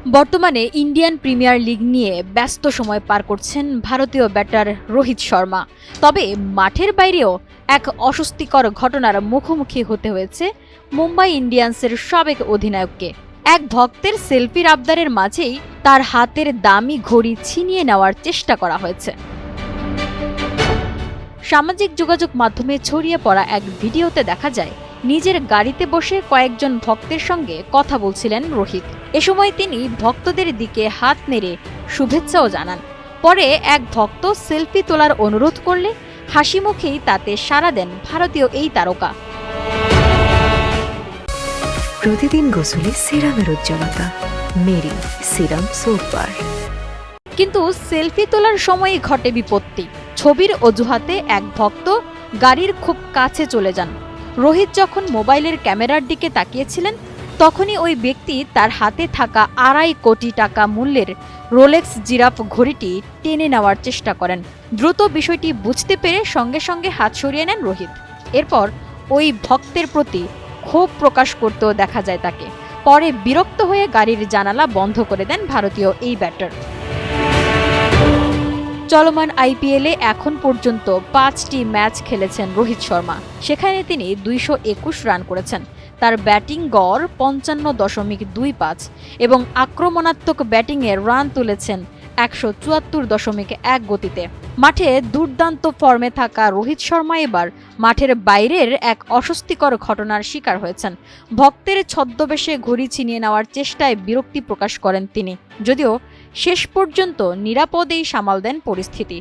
বর্তমানে Indian premier league নিয়ে ব্যস্ত সময় পার করছেন ভারতীয় ব্যাটার রোহিত শর্মা। তবে মাঠের বাইরেও এক অস্বস্তিকর ঘটনার মুখোমুখি হতে হয়েছে মুম্বাই ইন্ডিয়ান্সের সাবেক অধিনায়ককে। এক ভক্তের সেলফির আবদারের মাঝেই তার হাতের দামি ঘড়ি ছিনিয়ে নেওয়ার চেষ্টা করা হয়েছে। সামাজিক যোগাযোগ মাধ্যমে ছড়িয়ে পড়া এক ভিডিওতে দেখা যায় নিজের গাড়িতে বসে কয়েকজন ভক্তের সঙ্গে কথা বলছিলেন রোহিত। এ সময় তিনি ভক্তদের দিকে হাত নেড়ে শুভেচ্ছাও জানান। পরে এক ভক্ত সেলফি তোলার অনুরোধ করলে হাসি মুখেই তাতে সাড়া দেন ভারতীয় এই তারকা। প্রতিদিন গোসলে সিরামের উজ্জ্বলতা মেরি সিরাম সোপবার। কিন্তু সেলফি তোলার সময়ই ঘটে বিপত্তি। ছবির অজুহাতে এক ভক্ত গাড়ির খুব কাছে চলে যান। রোহিত যখন মোবাইলের ক্যামেরার দিকে তাকিয়েছিলেন তখনই ওই ব্যক্তি তার হাতে থাকা 2.5 কোটি টাকা মূল্যের রোলেক্স জিরাফ ঘড়িটি টেনে নেওয়ার চেষ্টা করেন। দ্রুত বিষয়টি বুঝতে পেরে সঙ্গে সঙ্গে হাত সরিয়ে নেন রোহিত। এরপর ওই ভক্তের প্রতি ক্ষোভ প্রকাশ করতেও দেখা যায় তাকে। পরে বিরক্ত হয়ে গাড়ির জানালা বন্ধ করে দেন ভারতীয় এই ব্যাটার। চলমান আইপিএলে এখন পর্যন্ত 5টি ম্যাচ খেলেছেন রোহিত শর্মা। সেখানে তিনি 221 রান করেছেন। তার ব্যাটিং গড় 55.25 এবং আক্রমণাত্মক ব্যাটিংয়ে রান তুলেছেন 174.1 গতিতে। মাঠে দুর্দান্ত ফর্মে থাকা রোহিত শর্মা এবার মাঠের বাইরের এক অস্বস্তিকর ঘটনার শিকার হয়েছেন। ভক্তের ছদ্মবেশে ঘড়ি ছিনিয়ে নেওয়ার চেষ্টায় বিরক্তি প্রকাশ করেন তিনি, যদিও শেষ পর্যন্ত নিরাপদেই সামাল দেন পরিস্থিতি।